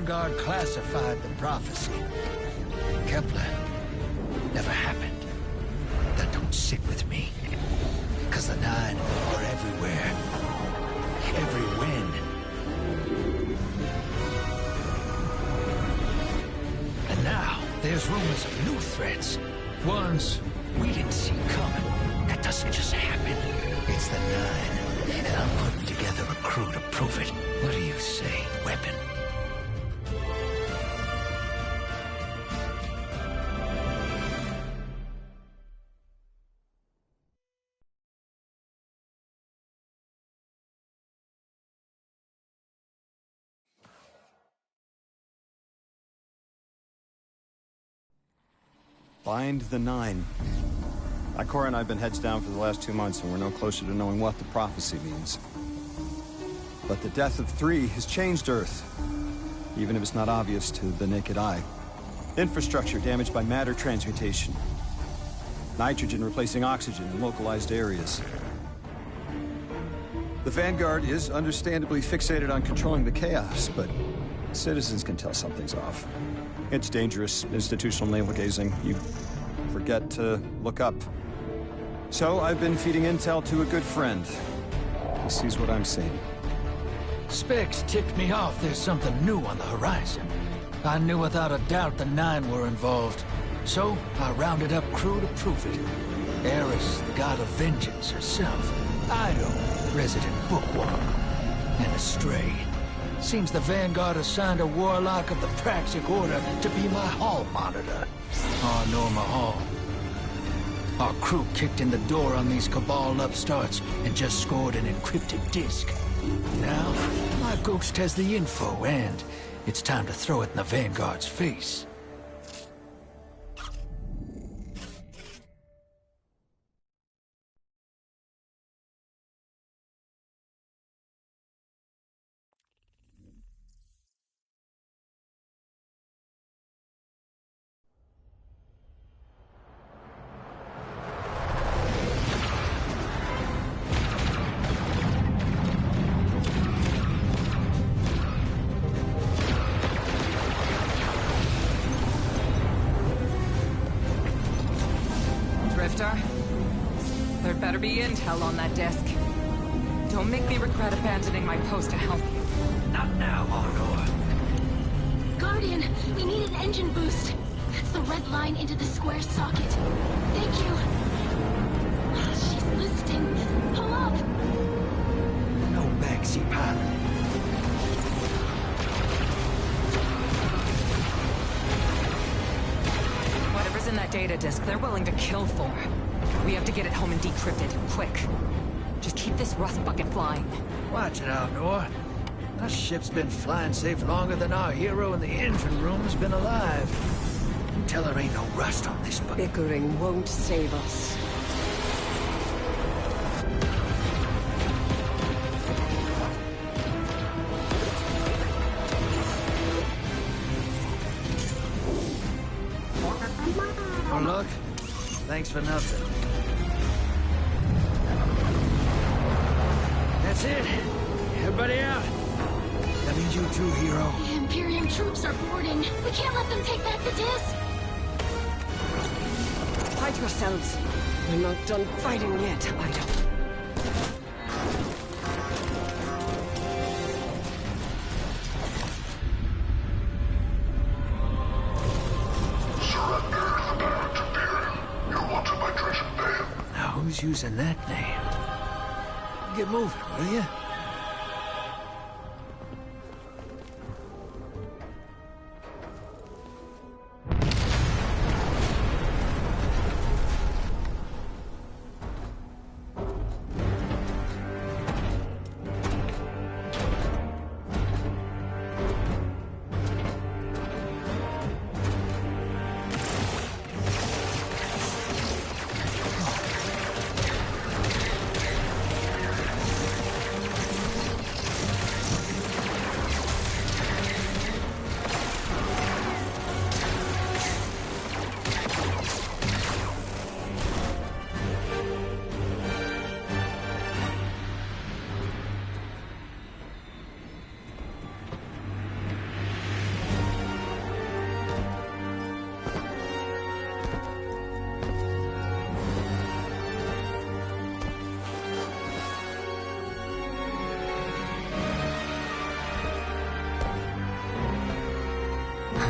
Vanguard classified the prophecy. Kepler never happened. That don't sit with me. Cause the Nine are everywhere. Every wind. And now, there's rumors of new threats. Ones we didn't see coming. That doesn't just happen. It's the Nine. And I'm putting together a crew to prove it. What do you say, weapon? Find the Nine. Ikora and I have been heads down for the last 2 months, and we're no closer to knowing what the prophecy means. But the death of 3 has changed Earth, even if it's not obvious to the naked eye. Infrastructure damaged by matter transmutation. Nitrogen replacing oxygen in localized areas. The Vanguard is understandably fixated on controlling the chaos, but citizens can tell something's off. It's dangerous, institutional navel-gazing. You forget to look up. So I've been feeding intel to a good friend. He sees what I'm seeing. Specs ticked me off there's something new on the horizon. I knew without a doubt the Nine were involved. So I rounded up crew to prove it. Eris, the god of vengeance herself. Ido, resident bookworm. And Astray. Seems the Vanguard assigned a warlock of the Praxic Order to be my hall monitor. Oh, Norma Hall. Our crew kicked in the door on these Cabal upstarts and just scored an encrypted disk. Now, my ghost has the info, and it's time to throw it in the Vanguard's face. There'd better be intel on that disk. Don't make me regret abandoning my post to help you. Not now, Honor. Guardian, we need an engine boost. That's the red line into the square socket. Thank you. She's listening. Pull up. No backseat pilot. Whatever's in that data disk, they're willing to kill for. We have to get it home and decrypt it, quick. Just keep this rust bucket flying. Watch it out, Nor. Our ship's been flying safe longer than our hero in the engine room's been alive. Tell her ain't no rust on this bucket. Bickering won't save us. Oh, look. Thanks for nothing. That's it. Everybody out. That means you too, hero. The Imperium troops are boarding. We can't let them take back the disc. Hide yourselves. We're not done fighting yet, Ido. Who's using that name? Get moving, will you?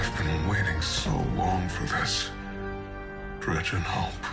I've been waiting so long for this. Dredge and hope.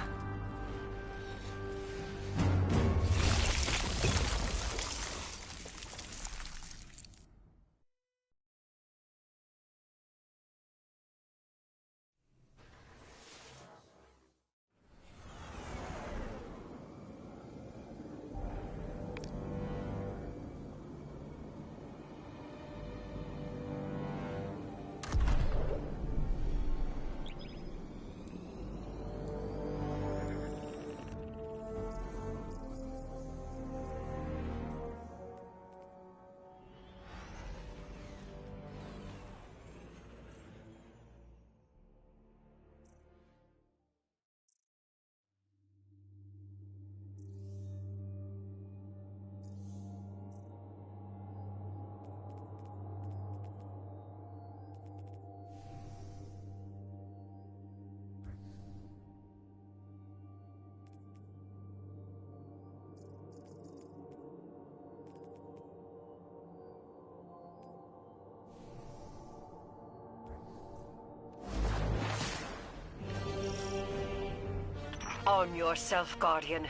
Arm yourself, Guardian.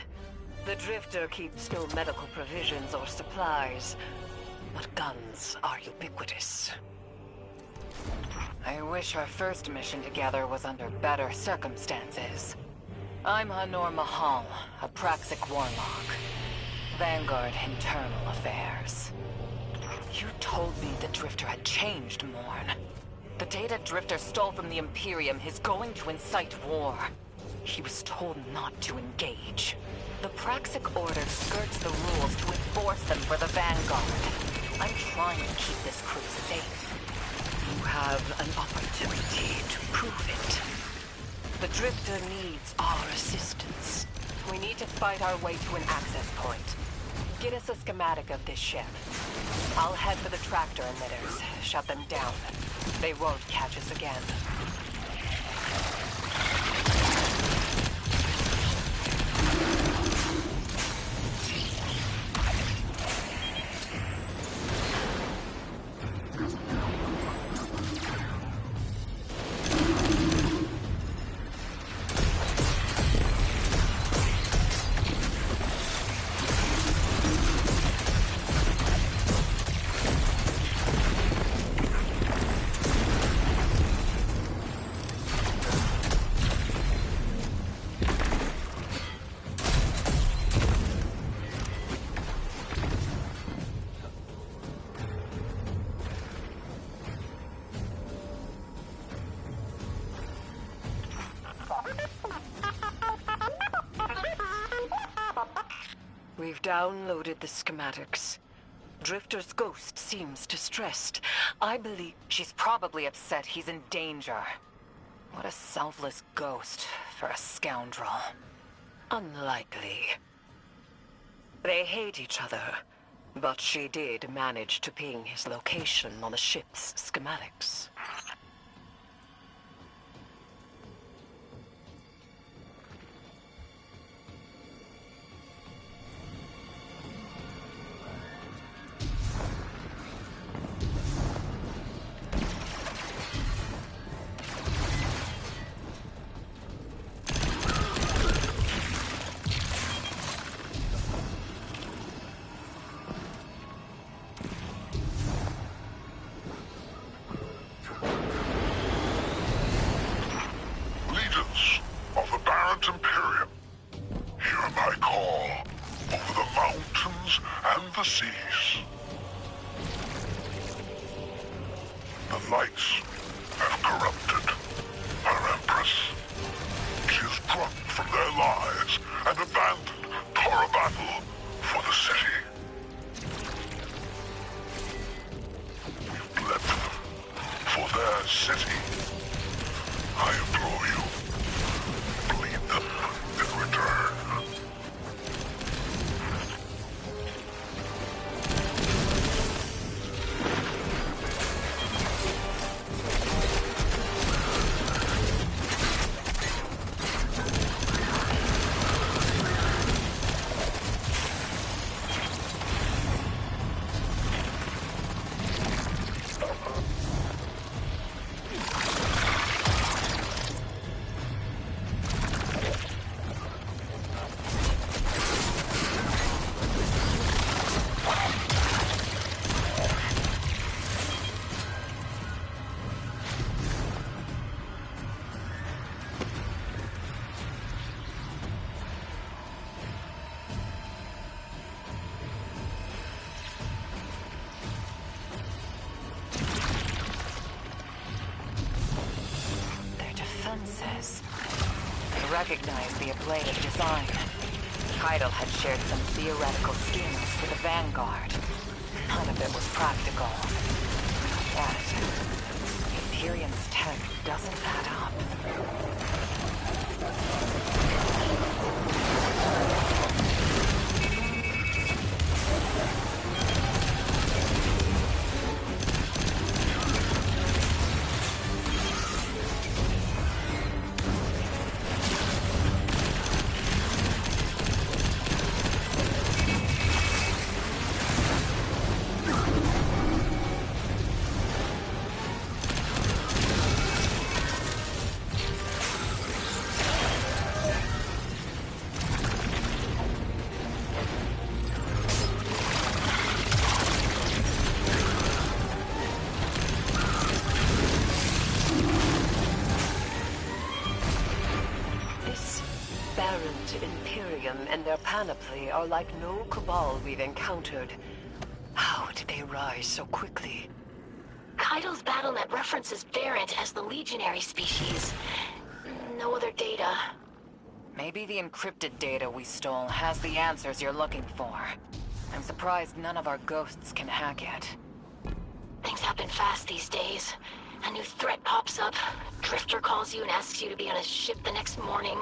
The Drifter keeps no medical provisions or supplies, but guns are ubiquitous. I wish our first mission together was under better circumstances. I'm Hanor Mahal, a Praxic warlock. Vanguard Internal Affairs. You told me the Drifter had changed, Morn. The data Drifter stole from the Imperium is going to incite war. He was told not to engage. The Praxic Order skirts the rules to enforce them for the Vanguard. I'm trying to keep this crew safe. You have an opportunity to prove it. The Drifter needs our assistance. We need to fight our way to an access point. Get us a schematic of this ship. I'll head for the tractor emitters, shut them down. They won't catch us again. We've downloaded the schematics. Drifter's ghost seems distressed. I believe She's probably upset he's in danger. What a selfless ghost for a scoundrel. unlikely. They hate each other, but she did manage to ping his location on the ship's schematics. Imperium, hear my call over the mountains and the seas. The lights have corrupted our Empress. She is drugged from their lives and abandoned Tora battle for the city. We've bled them for their city. I implore you, bleed them in return. recognized the ablative design. Keitel had shared some theoretical schemes for the Vanguard. None of it was practical. Yet, Imperium's tech doesn't add up. Imperium and their panoply are like no Cabal we've encountered. How did they rise so quickly? Keitel's BattleNet references Variant as the legionary species. No other data. Maybe the encrypted data we stole has the answers you're looking for. I'm surprised none of our ghosts can hack it. Things happen fast these days. A new threat pops up. Drifter calls you and asks you to be on his ship the next morning.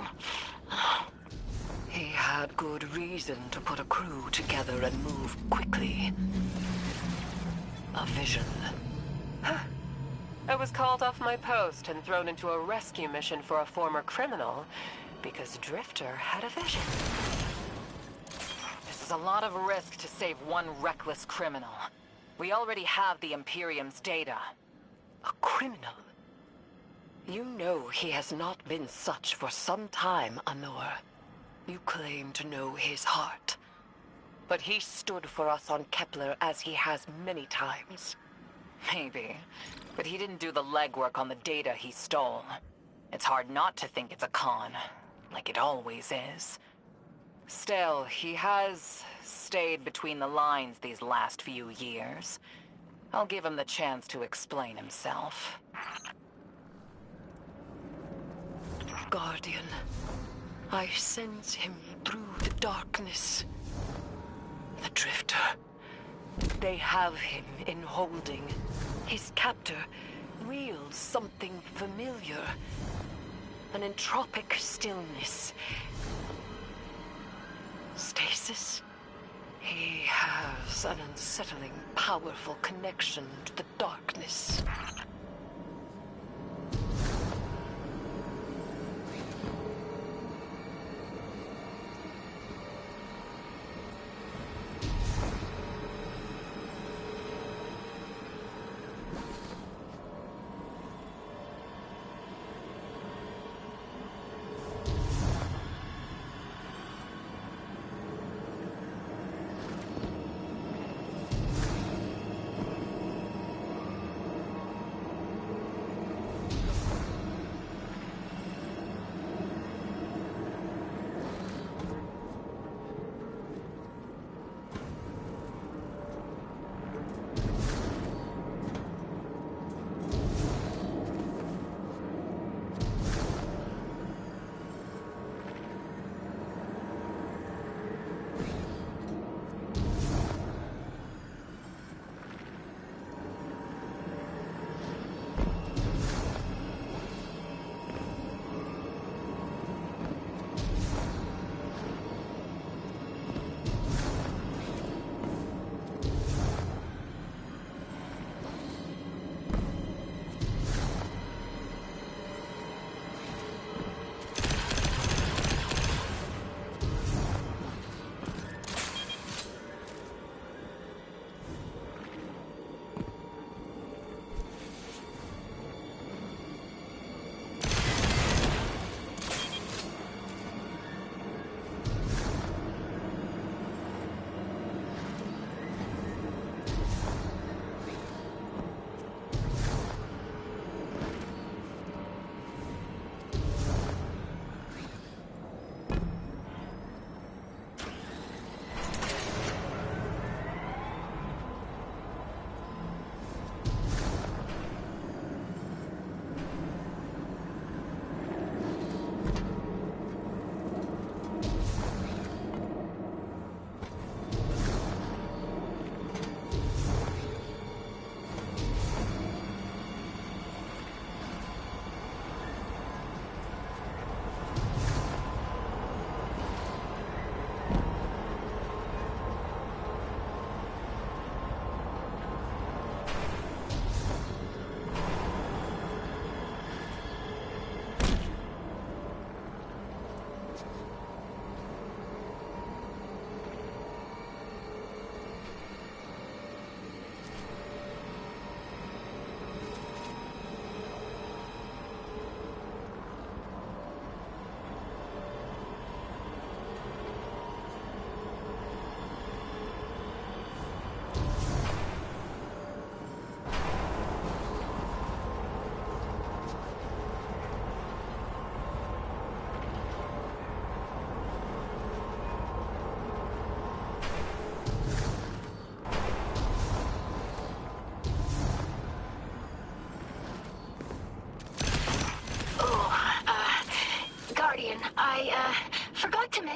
He had good reason to put a crew together and move quickly. A vision. I was called off my post and thrown into a rescue mission for a former criminal because Drifter had a vision. This is a lot of risk to save one reckless criminal. We already have the Imperium's data. A criminal? You know he has not been such for some time, Anor. You claim to know his heart. But he stood for us on Kepler as he has many times. Maybe. But he didn't do the legwork on the data he stole. It's hard not to think it's a con, like it always is. Still, he has stayed between the lines these last few years. I'll give him the chance to explain himself. Guardian, I sense him through the darkness. The Drifter. They have him in holding. His captor wields something familiar. An entropic stillness. Stasis? He has an unsettling, powerful connection to the darkness.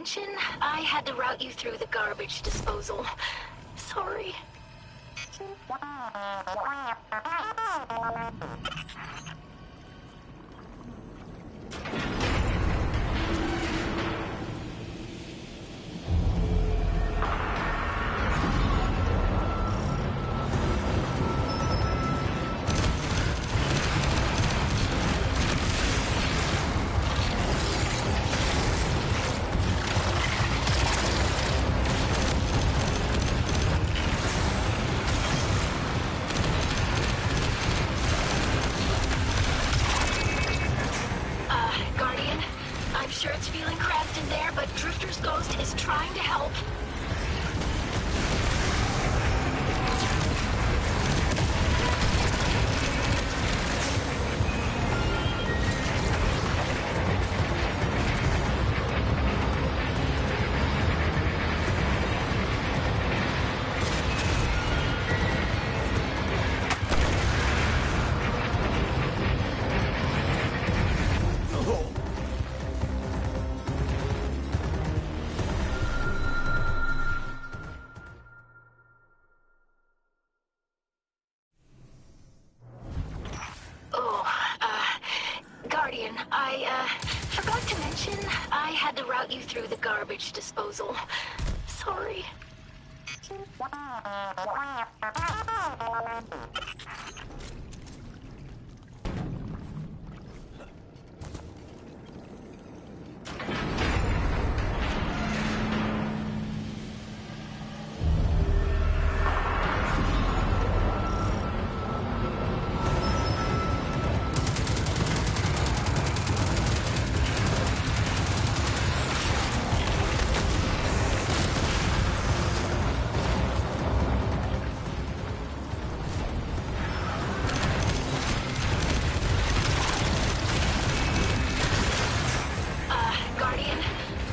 mention I had to route you through the garbage disposal. Sorry. Guardian, I'm sure it's feeling cramped in there, but Drifter's ghost is trying to help. Guardian, I forgot to mention I had to route you through the garbage disposal. Sorry. Guardian,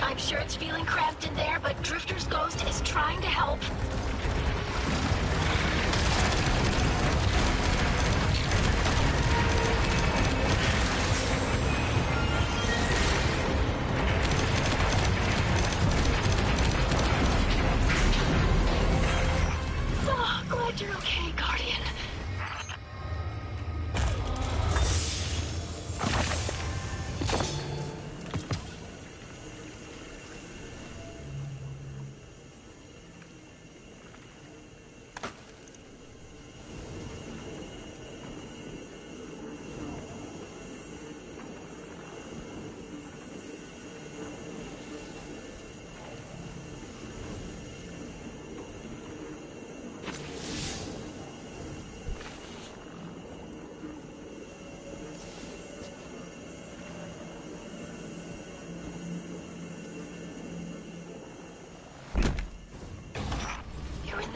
I'm sure it's feeling cramped in there, but Drifter's ghost is trying to help. Oh, glad you're okay, Guardian.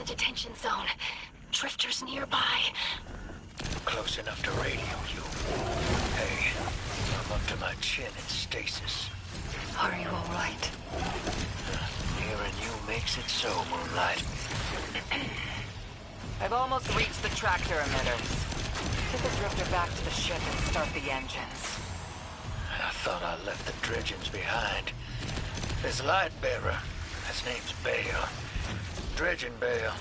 Detention zone. Drifter's nearby. Close enough to radio you. Hey, I'm up to my chin in stasis. Are you all right? Hearing you makes it so, Moonlight. I've almost reached the tractor emitters. Get the drifter back to the ship and start the engines. I thought I left the dredgings behind. This light bearer, his name's Bale. Dredging Bale.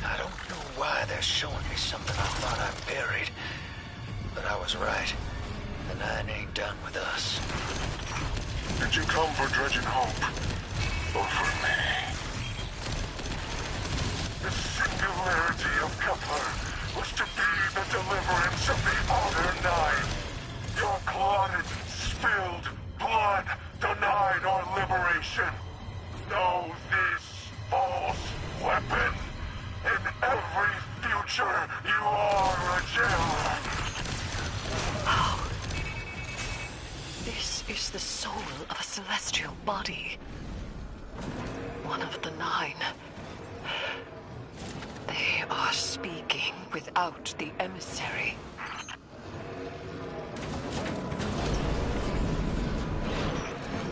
I don't know why they're showing me something I thought I buried. But I was right. The Nine ain't done with us. Did you come for Dredging Hope? Or for me? The singularity of Kepler was to be the deliverance of the Outer Nine. Your clotted, spilled blood denied our liberation. Know this false weapon. In every future, you are a jailer. Oh. This is the soul of a celestial body. One of the Nine. They are speaking without the emissary.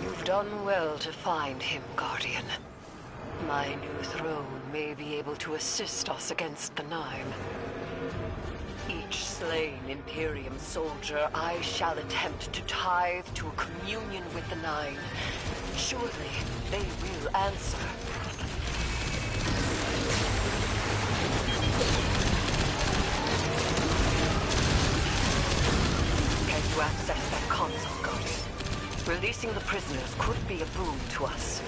You've done well to find him, Guardian. My new throne may be able to assist us against the Nine. Each slain Imperium soldier, I shall attempt to tithe to a communion with the Nine. Surely they will answer. Can you access that console, Guardian? Releasing the prisoners could be a boon to us.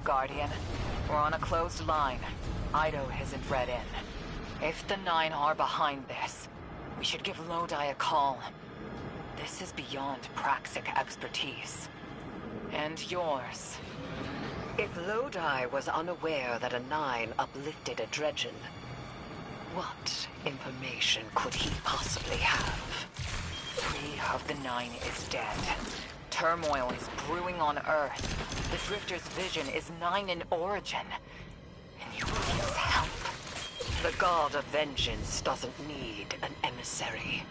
Guardian. We're on a closed line. Ido isn't read in. If the Nine are behind this, we should give Lodi a call. This is beyond Praxic expertise. And yours. If Lodi was unaware that a Nine uplifted a Dredgen, what information could he possibly have? 3 of the 9 is dead. Turmoil is brewing on Earth. The Drifter's vision is 9 in origin. And you need his help. The God of Vengeance doesn't need an emissary.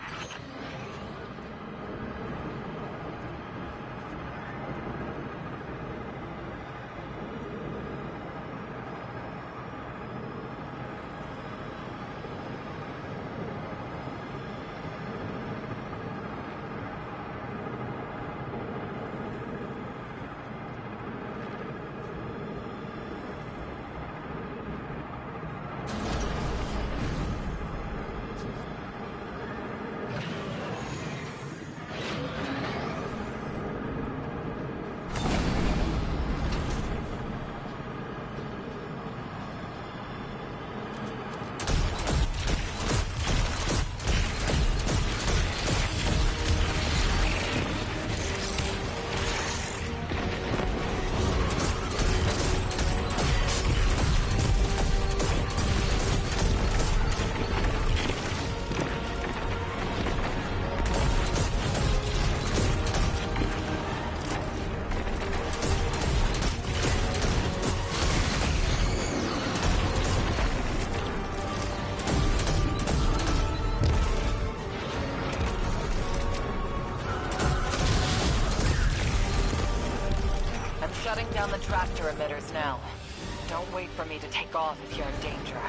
Shutting down the tractor emitters now. Don't wait for me to take off if you're in danger.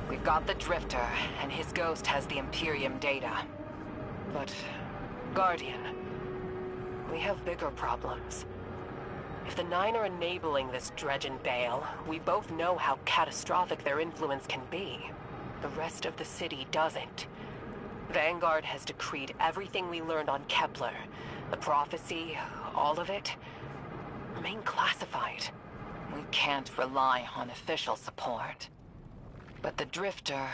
We've got the Drifter, and his ghost has the Imperium data. But, Guardian, we have bigger problems. If the 9 are enabling this dredge and bale, we both know how catastrophic their influence can be. The rest of the city doesn't. Vanguard has decreed everything we learned on Kepler. The prophecy, all of it, remain classified. We can't rely on official support. But the Drifter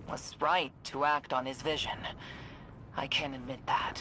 was right to act on his vision. I can admit that.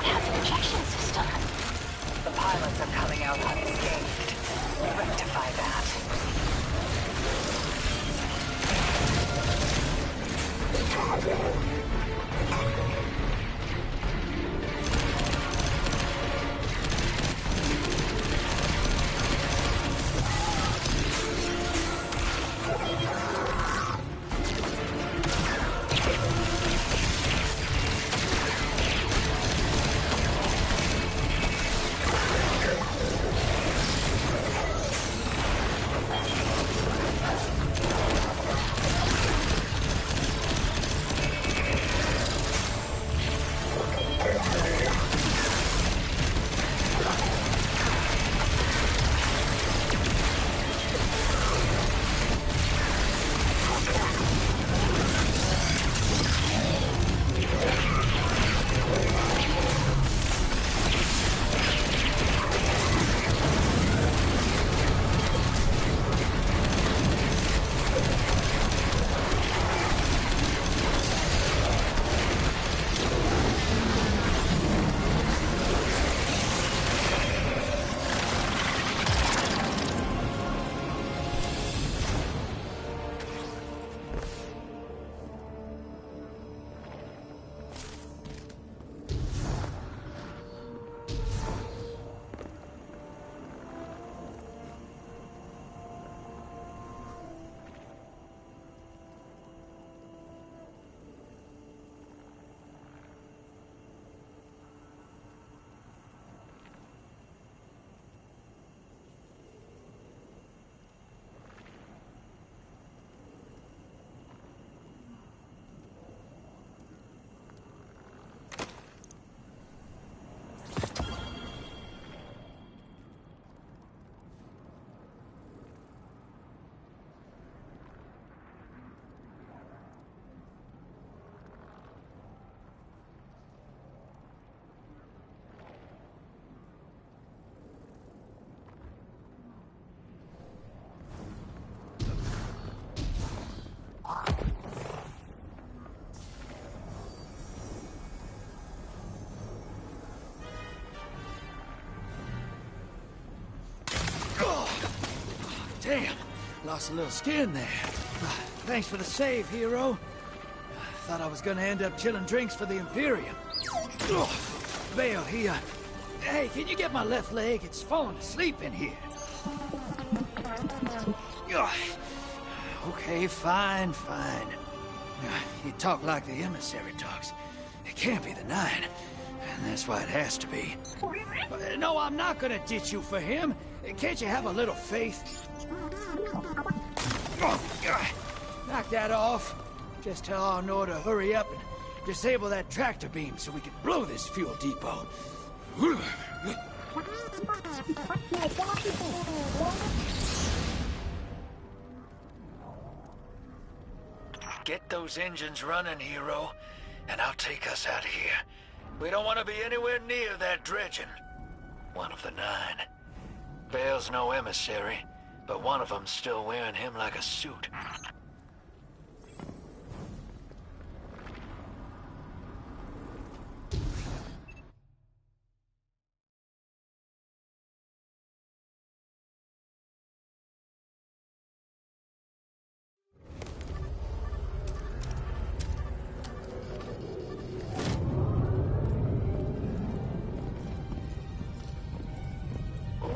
has an ejection system. The pilots are coming out unscathed. Rectify that. Damn, lost a little skin there. Thanks for the save, hero. Thought I was gonna end up chilling drinks for the Imperium. Vale, hey, can you get my left leg? It's falling asleep in here. Okay, fine. You talk like the emissary talks. It can't be the Nine, and that's why it has to be. No, I'm not gonna ditch you for him. Can't you have a little faith? Knock that off. Just tell Arnor to hurry up and disable that tractor beam so we can blow this fuel depot. Get those engines running, hero, and I'll take us out of here. We don't want to be anywhere near that dredging. One of the Nine. Vale's no emissary, but one of them's still wearing him like a suit.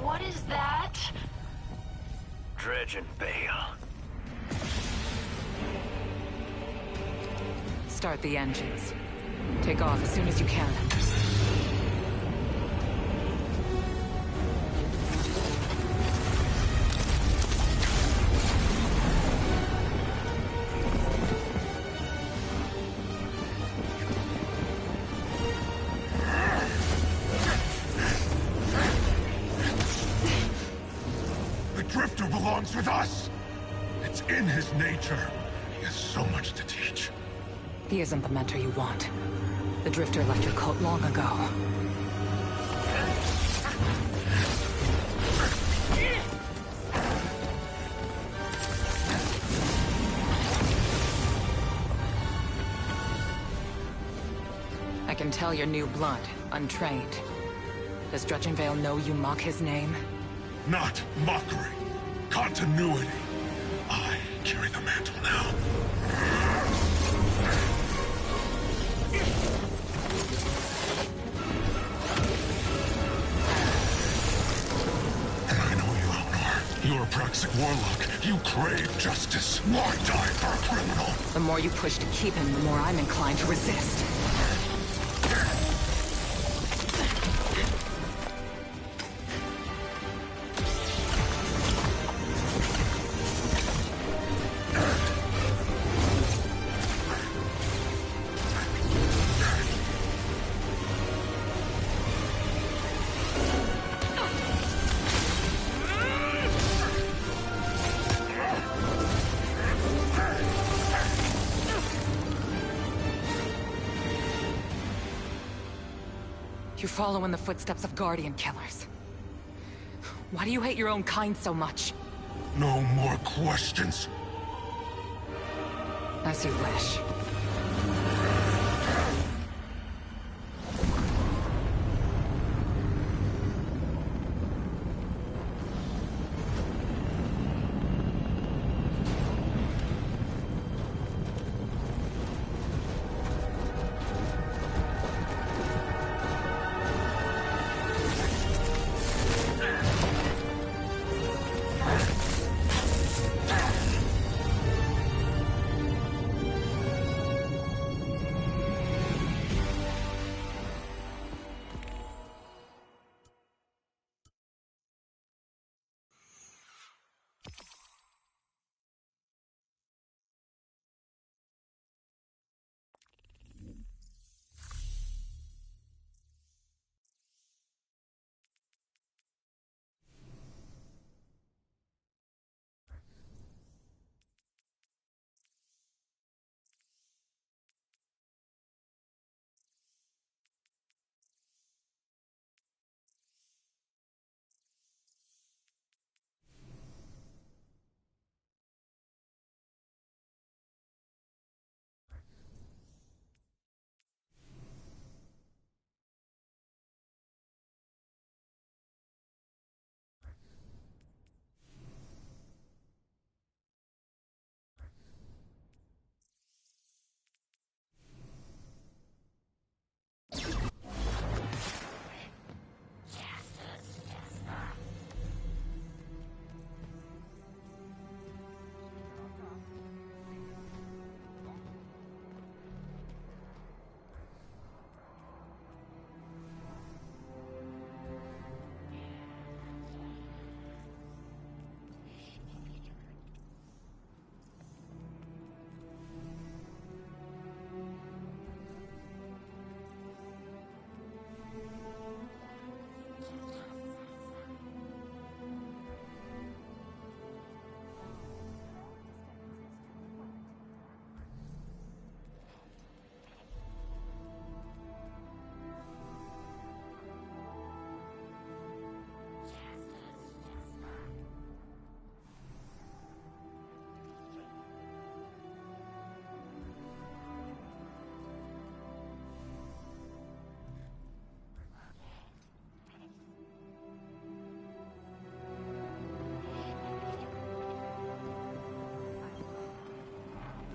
What is that? Dredging Bale. Start the engines. Take off as soon as you can. The Drifter belongs with us! It's in his nature. He has so much to teach. He isn't the mentor you want. The Drifter left your cult long ago. I can tell you're new blood. Untrained. Does Drudgenvale know you mock his name? Not mockery. Continuity. I carry the mantle now. And I know you, Elnor. You're a Praxic warlock. You crave justice. Why die for a criminal? The more you push to keep him, the more I'm inclined to resist. You're following the footsteps of Guardian killers. Why do you hate your own kind so much? No more questions. As you wish.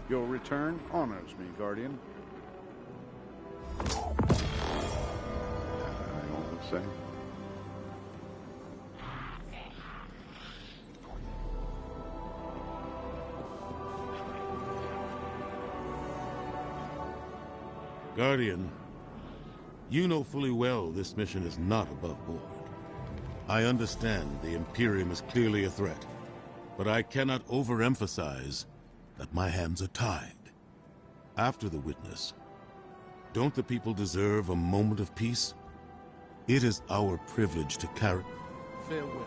Your return honors me, Guardian. All the same. Guardian, you know fully well this mission is not above board. I understand the Imperium is clearly a threat, but I cannot overemphasize that my hands are tied. After the witness, don't the people deserve a moment of peace? It is our privilege to carry... Farewell.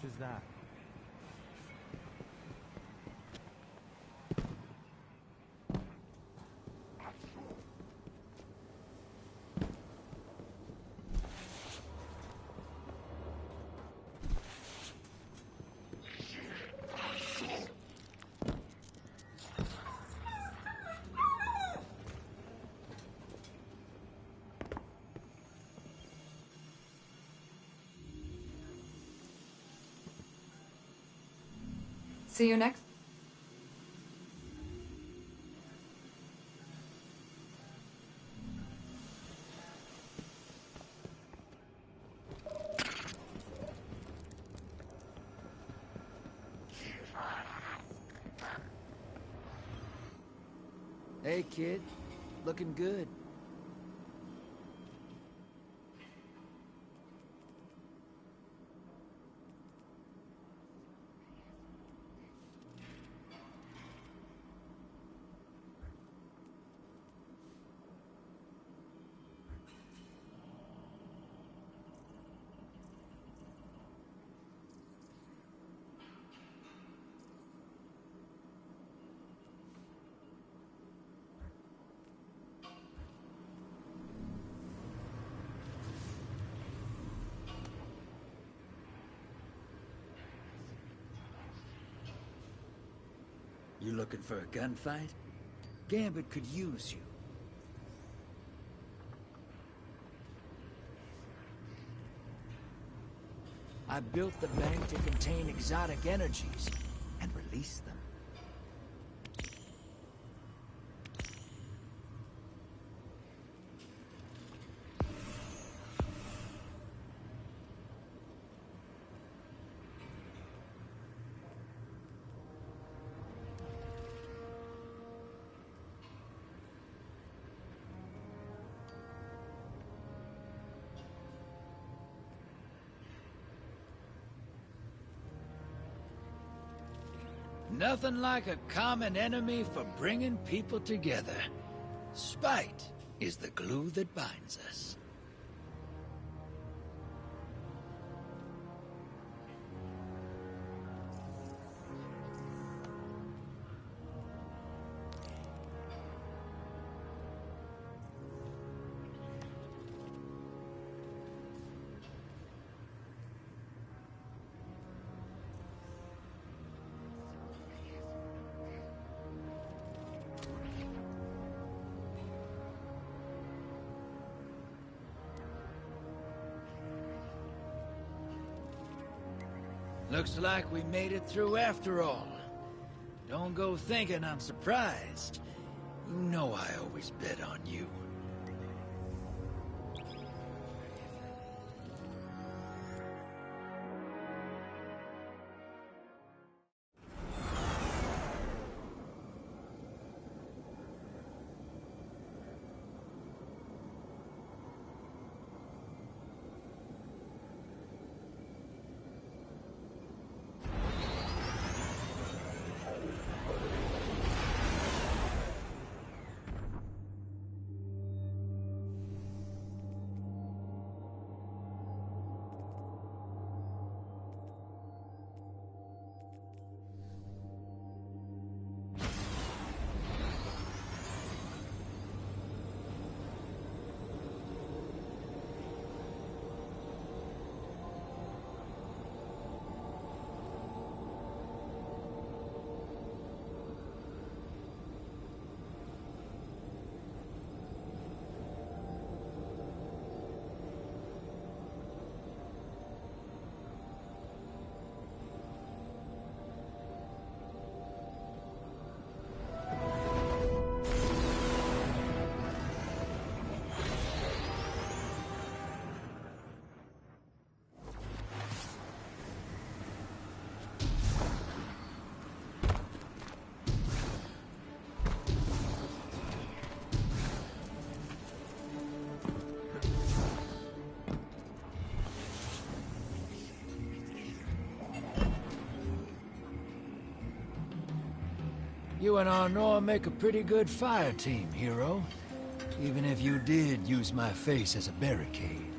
is that? See you next. Hey, kid. Looking good. You looking for a gunfight? Gambit could use you. I built the bank to contain exotic energies and release them. Nothing like a common enemy for bringing people together. Spite is the glue that binds us. Looks like we made it through after all. Don't go thinking I'm surprised. You know I always bet on you. You and Arnor make a pretty good fire team, hero. Even if you did use my face as a barricade.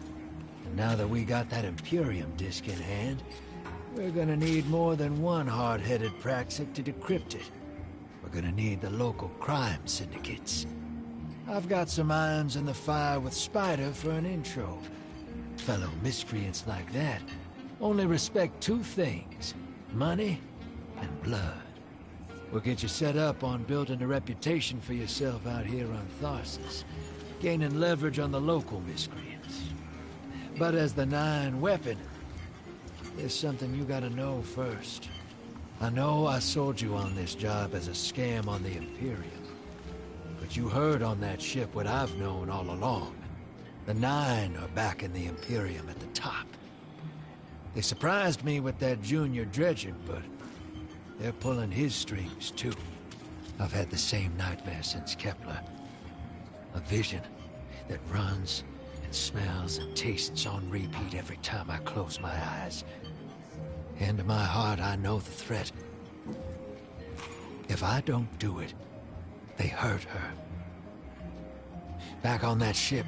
And now that we got that Imperium disc in hand, We're gonna need more than one hard-headed Praxic to decrypt it. We're gonna need the local crime syndicates. I've got some irons in the fire with Spider for an intro. Fellow miscreants like that only respect two things: money and blood. We'll get you set up on building a reputation for yourself out here on Tharsis, gaining leverage on the local miscreants. But as the Nine weapon, there's something you gotta know first. I know I sold you on this job as a scam on the Imperium. But you heard on that ship what I've known all along. The Nine are back in the Imperium at the top. They surprised me with that junior dredger, but they're pulling his strings too. I've had the same nightmare since Kepler. A vision that runs and smells and tastes on repeat every time I close my eyes. And in my heart, I know the threat. If I don't do it, they hurt her. Back on that ship,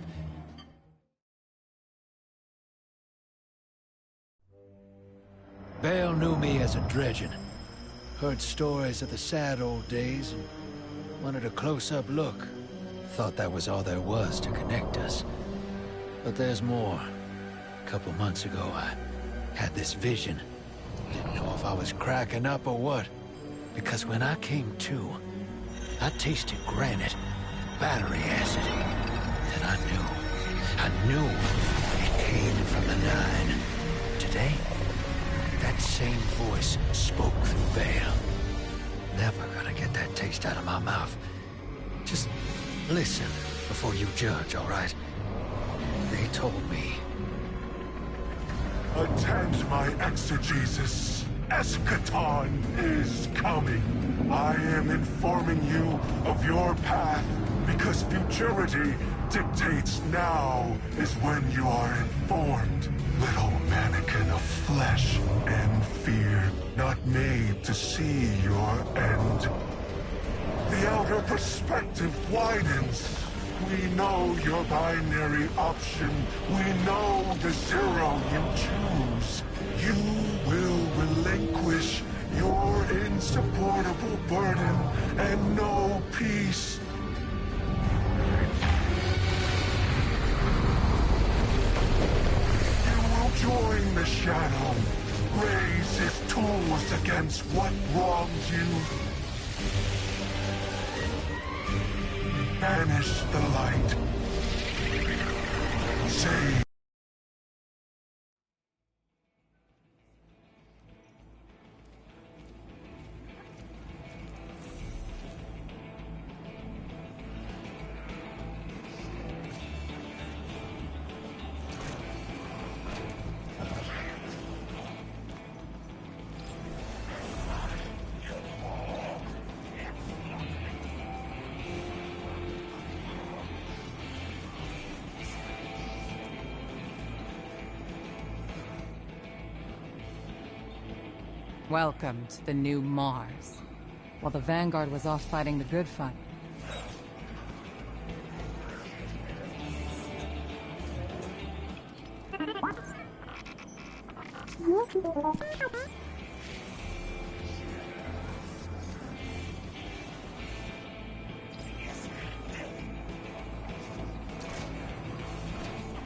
Bale knew me as a dredgen. Heard stories of the sad old days and wanted a close-up look. Thought that was all there was to connect us. But there's more. A couple months ago, I had this vision. Didn't know if I was cracking up or what. Because when I came to, I tasted granite, battery acid. And I knew it came from the Nine. Today, that same voice spoke through Bale. Never gonna get that taste out of my mouth. Just listen before you judge, all right? They told me. Attend my exegesis. Eschaton is coming. I am informing you of your path because futurity dictates now is when you are informed. Little mannequin of flesh and fear, not made to see your end. The outer perspective widens. We know your binary option. We know the zero you choose. You will relinquish your insupportable burden and know peace. Join the Shadow. Raise his tools against what wrongs you. Banish the light. Save. Welcome to the new Mars. While the Vanguard was off fighting the good fight.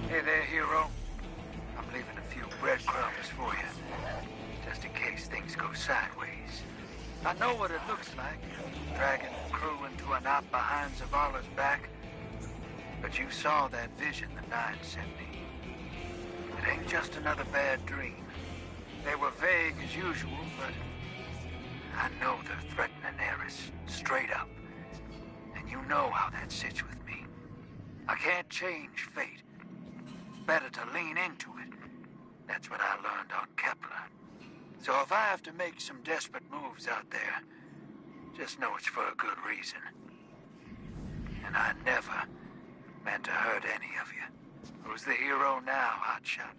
Hey there, hero. I'm leaving a few breadcrumbs for you. Just in case things go sideways. I know what it looks like, dragging the crew into a knot behind Zavala's back. But you saw that vision the Nine sent me. It ain't just another bad dream. They were vague as usual, but I know they're threatening Eris, straight up. And you know how that sits with me. I can't change fate. Better to lean into it. That's what I learned on Kepler. So if I have to make some desperate moves out there, just know it's for a good reason. And I never meant to hurt any of you. Who's the hero now, Hotshot?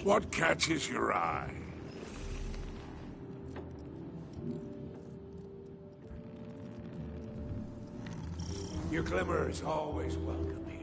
What catches your eye? Your glimmer is always welcome here.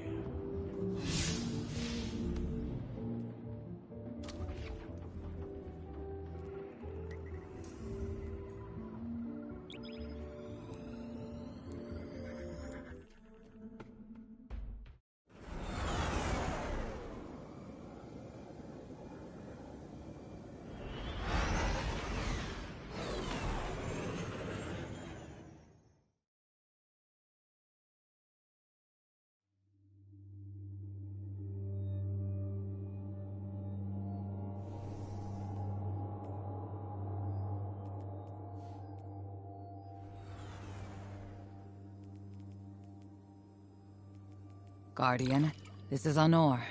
Guardian, this is Honor.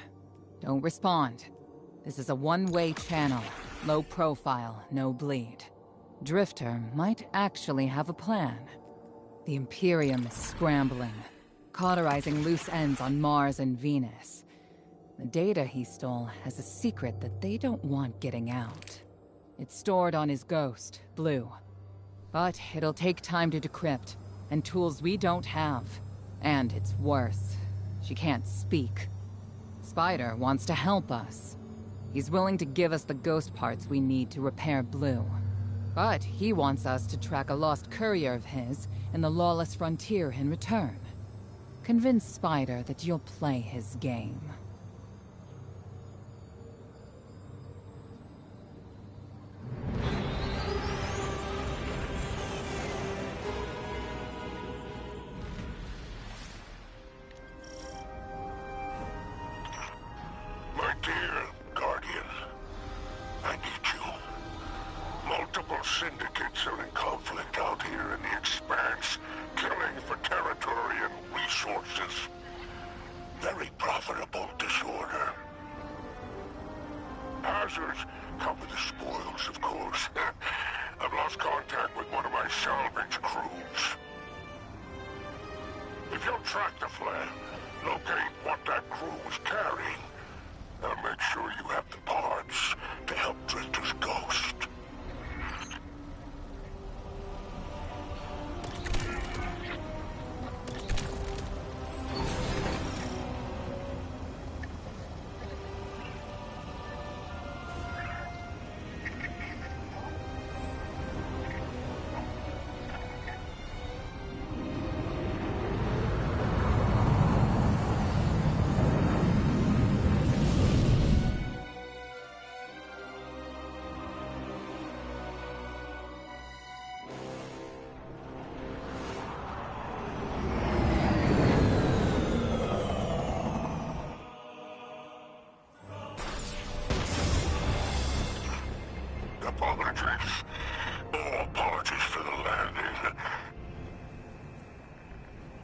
Don't respond. This is a one-way channel. Low profile, no bleed. Drifter might actually have a plan. The Imperium is scrambling, cauterizing loose ends on Mars and Venus. The data he stole has a secret that they don't want getting out. It's stored on his ghost, Blue. But it'll take time to decrypt, and tools we don't have. And it's worse. She can't speak. Spider wants to help us. He's willing to give us the ghost parts we need to repair Blue. But he wants us to track a lost courier of his in the lawless frontier in return. Convince Spider that you'll play his game. My dear Guardian, I need you. Multiple syndicates are in conflict out here in the Expanse, killing for territory and resources. Very profitable disorder. Hazards come with the spoils, of course. I've lost contact with one of my salvage crews. If you'll track the flare, locate what that crew was carrying, I'll make sure you have the parts to help Drifter's ghost. Apologies. Oh, apologies for the landing.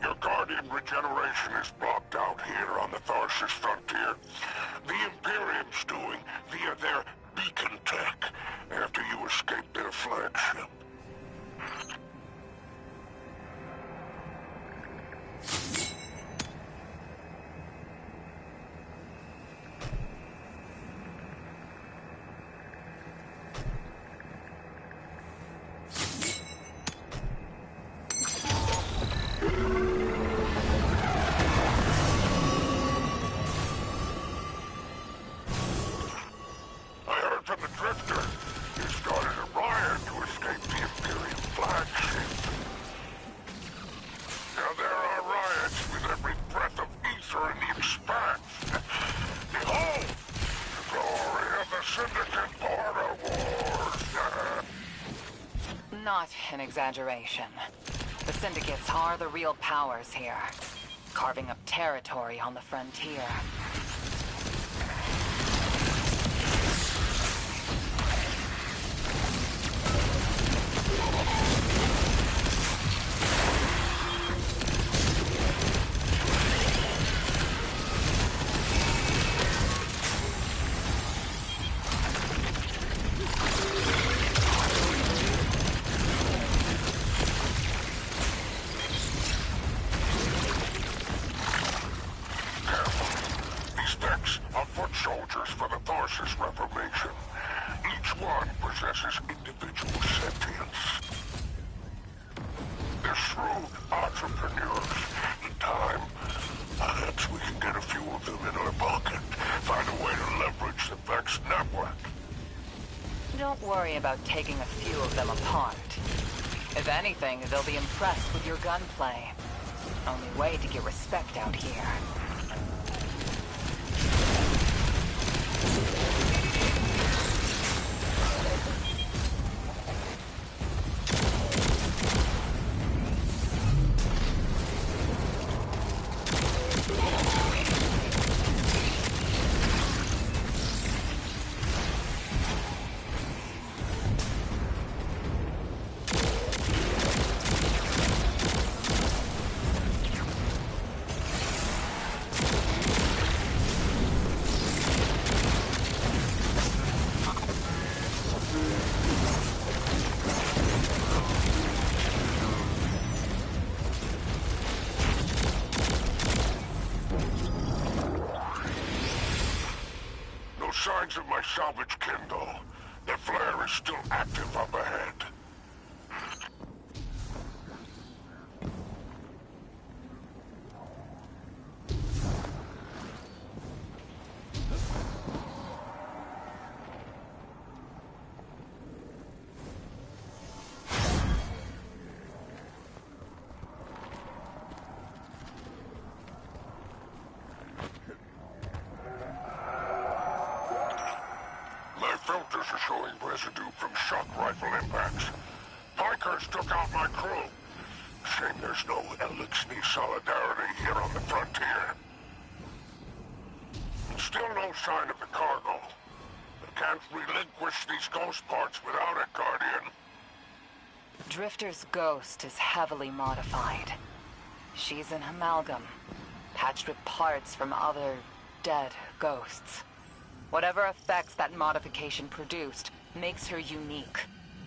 Your Guardian regeneration is blocked out here on the Tharsis frontier. The Imperium's doing via their beacon tech after you escape their flagship. From the Drifter, he started a riot to escape the Imperium flagship. Now there are riots with every breath of ether in the Expanse. Behold, the glory of the Syndicate Border Wars. Not an exaggeration. The Syndicates are the real powers here, carving up territory on the frontier. one possesses individual sentience. They're shrewd entrepreneurs. In time, perhaps we can get a few of them in our pocket. Find a way to leverage the Vex network. Don't worry about taking a few of them apart. If anything, they'll be impressed with your gunplay. Only way to get respect out here. Signs of my salvage kindle. The flare is still active up ahead. Filters are showing residue from shock rifle impacts. Pikers took out my crew. Shame there's no Elixir solidarity here on the frontier. Still no sign of the cargo. I can't relinquish these ghost parts without it, Guardian. Drifter's ghost is heavily modified. She's an amalgam, patched with parts from other dead ghosts. Whatever effects that modification produced makes her unique.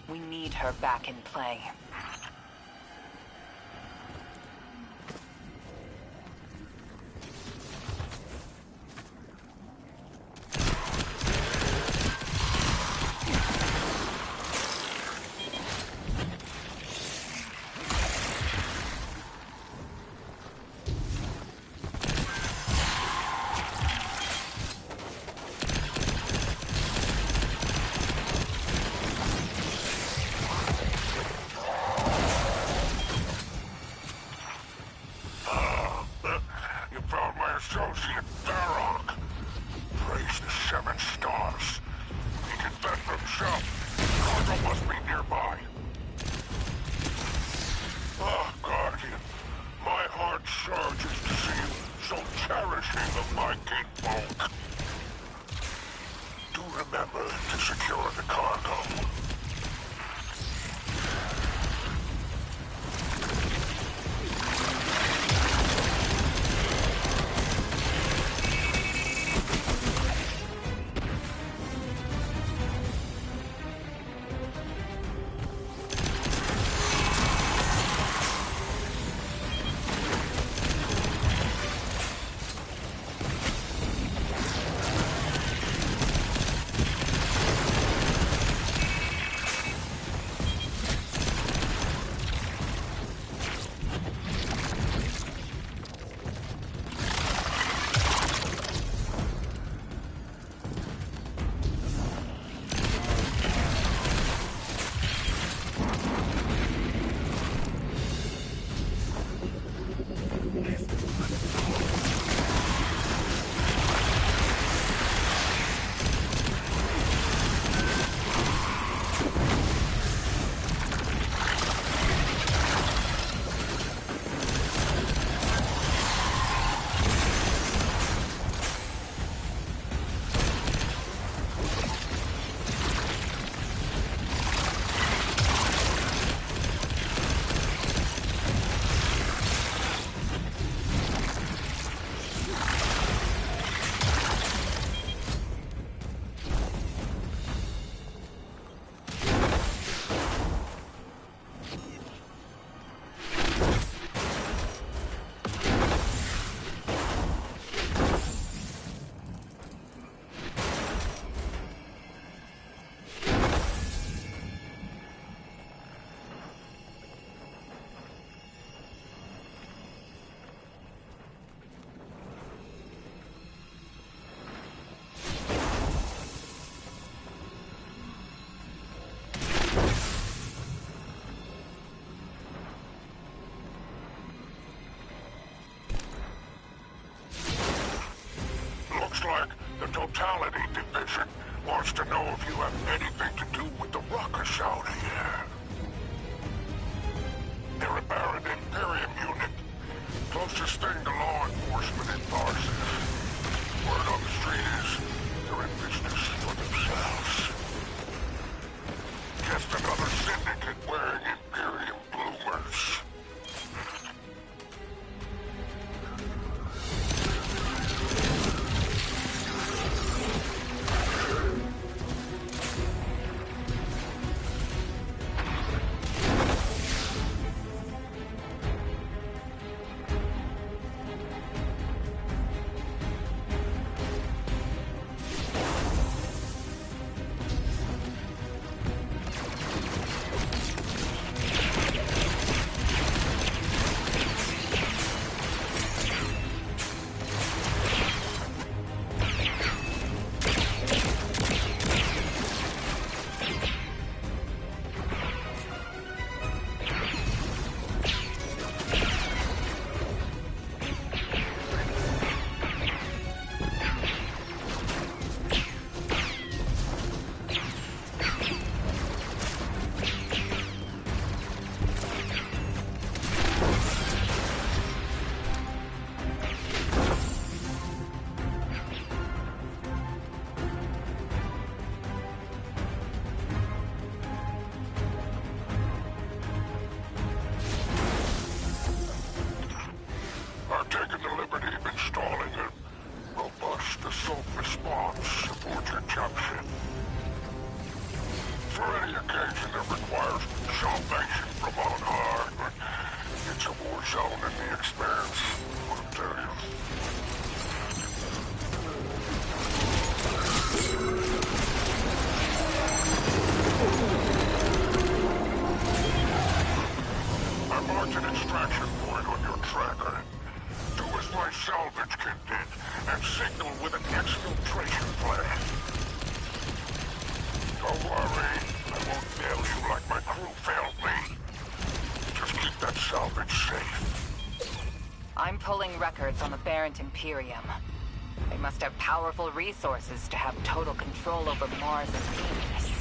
We need her back in play. Associate Darok. Praise the 7 stars. He can fend for himself. Cargo must be nearby. Ah, Guardian. My heart surges to see you so cherishing of my kinfolk. Do remember to secure the cargo. for any occasion that requires salvation from on high, but it's a war zone in the expanse, I'll tell you. I marked an extraction point on your tracker. Do as my salvage kit did, and signal with an exfiltration plan. Don't worry, I won't fail you like my crew failed me. Just keep that salvage safe. I'm pulling records on the Barrent Imperium. They must have powerful resources to have total control over Mars and Venus.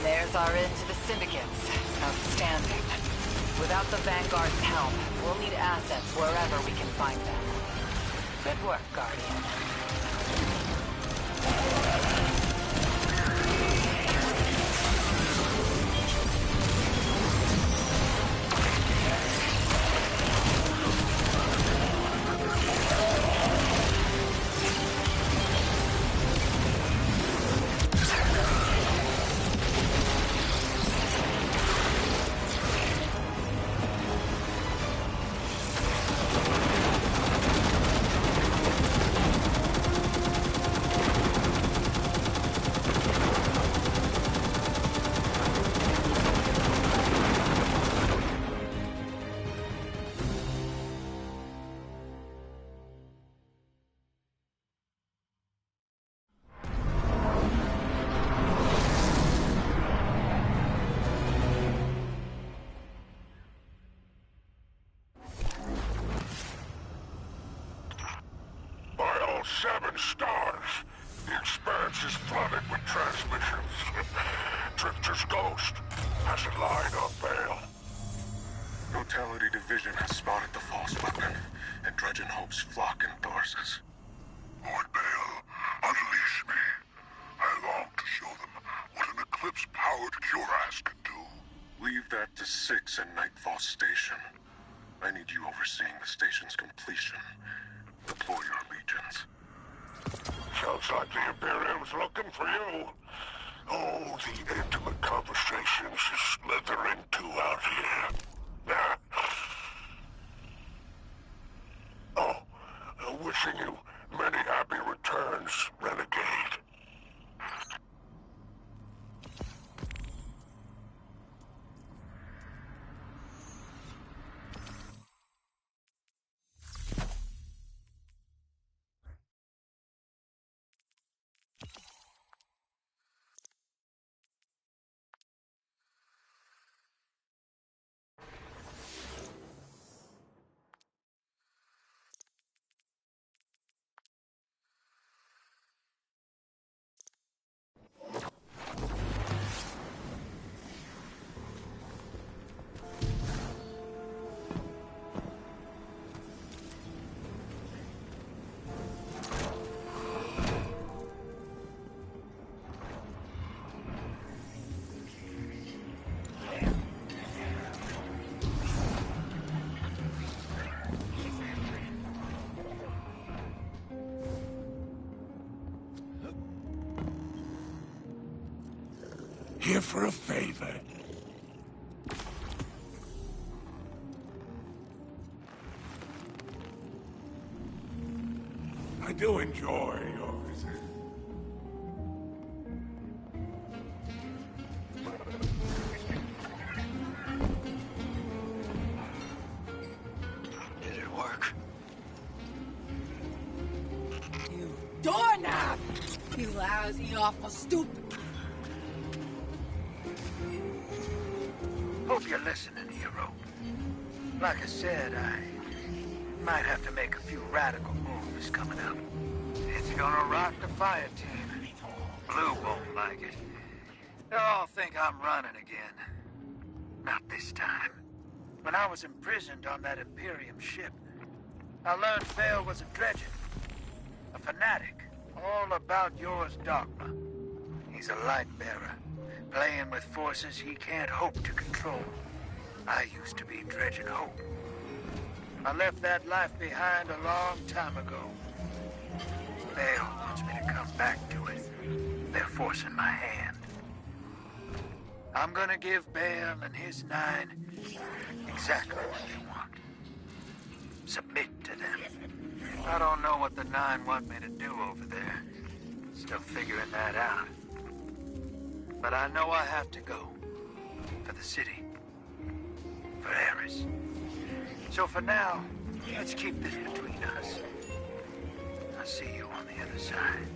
There's our end to the syndicates. Outstanding. Without the Vanguard's help, we'll need assets wherever we can find them. Good work, Guardian. transmissions. Drifter's ghost hasn't lined up, Bale. Totality Division has spotted the false weapon, and Dredgen Hope's flock endorses. Lord Bale, unleash me. I long to show them what an Eclipse-powered cuirass can do. Leave that to 6 and Nightfall Station. I need you overseeing the station's completion. Deploy your legions. Sounds like the Imperium's looking for you. Oh, the intimate conversations you slither into out here. Oh, wishing you many happy returns, Renegade. Here for a favor. I do enjoy your visit. Did it work? You doorknob! You lousy, awful, stupid. Hope you're listening, hero. Like I said, I might have to make a few radical moves coming up. It's gonna rock the fire team. Blue won't like it. They'll all think I'm running again. Not this time. When I was imprisoned on that Imperium ship, I learned Vale was a dredgen. A fanatic. All about yours dogma. He's a light bearer. Playing with forces he can't hope to control. I used to be Dredgen Hope. I left that life behind a long time ago. Bale wants me to come back to it. They're forcing my hand. I'm gonna give Bale and his 9 exactly what they want. Submit to them. I don't know what the 9 want me to do over there. Still figuring that out. But I know I have to go. For the city. For Eris. So for now, let's keep this between us. I'll see you on the other side.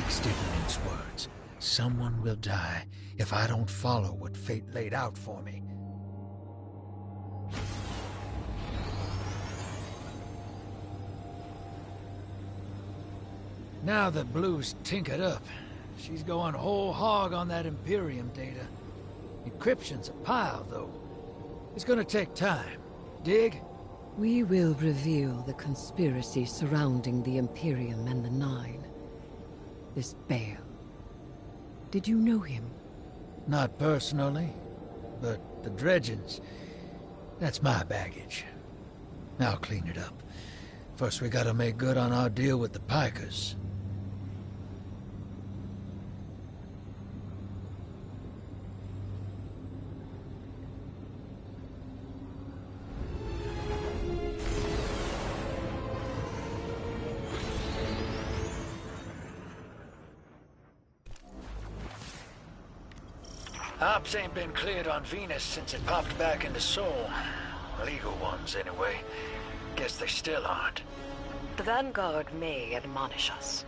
stick in its words. Someone will die if I don't follow what fate laid out for me. Now that Blue's tinkered up, she's going whole hog on that Imperium data. Encryption's a pile, though. It's gonna take time. Dig? We will reveal the conspiracy surrounding the Imperium and the Nine. This Bale. Did you know him? Not personally, but the dredgings, that's my baggage. I'll clean it up. First we gotta make good on our deal with the Pikers. Ops ain't been cleared on Venus since it popped back into Sol. Legal ones, anyway. Guess they still aren't. The Vanguard may admonish us,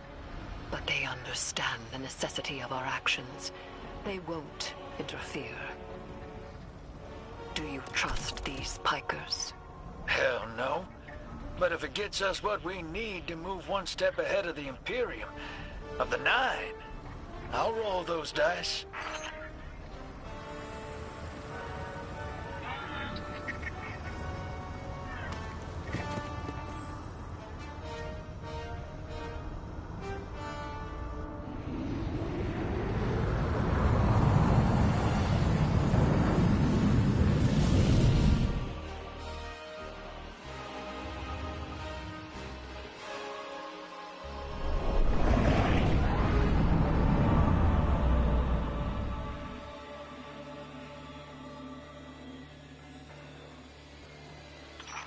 but they understand the necessity of our actions. They won't interfere. Do you trust these Pikers? Hell no. But if it gets us what we need to move one step ahead of the Imperium, of the Nine, I'll roll those dice.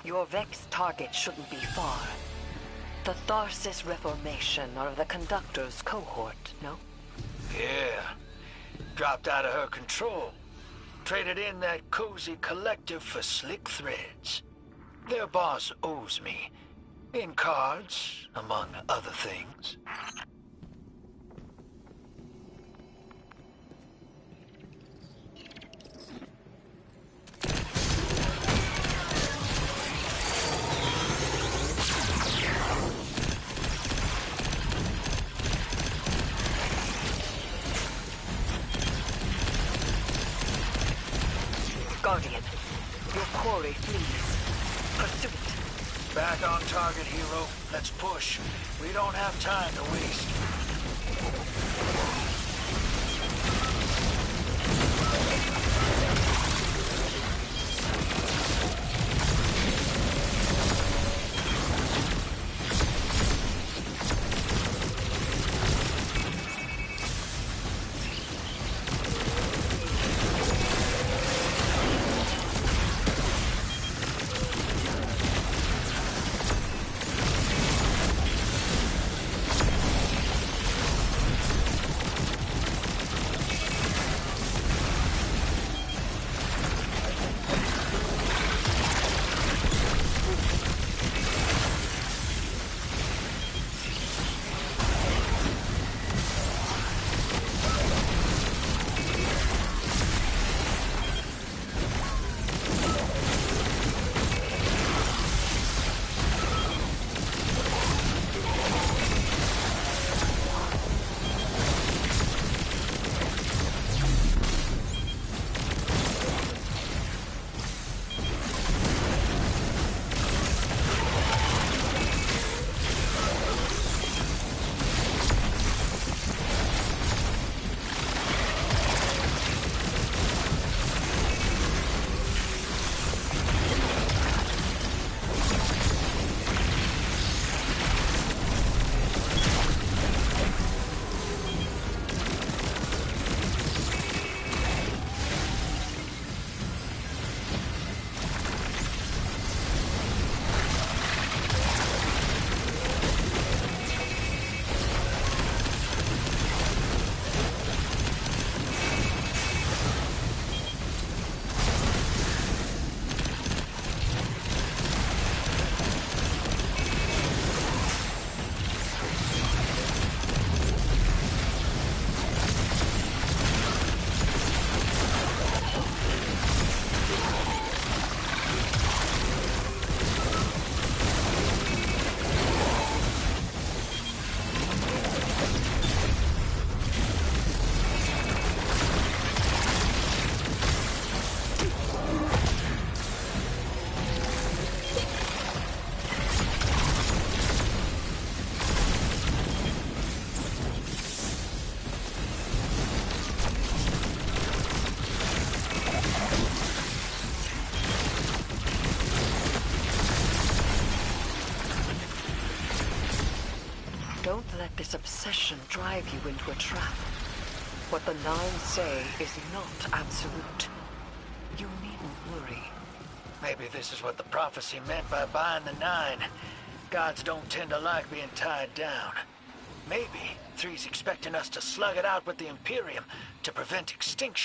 Your Vex target shouldn't be far. The Tharsis Reformation are the Conductor's cohort, no? Yeah. Dropped out of her control. Traded in that cozy collective for slick threads. Their boss owes me. In cards, among other things. Guardian, your quarry flees. Pursue it. Back on target, hero. Let's push. We don't have time to waste. this obsession drive you into a trap. What the Nine say is not absolute. You needn't worry. Maybe this is what the prophecy meant by buying the Nine. Gods don't tend to like being tied down. Maybe 3's expecting us to slug it out with the Imperium to prevent extinction.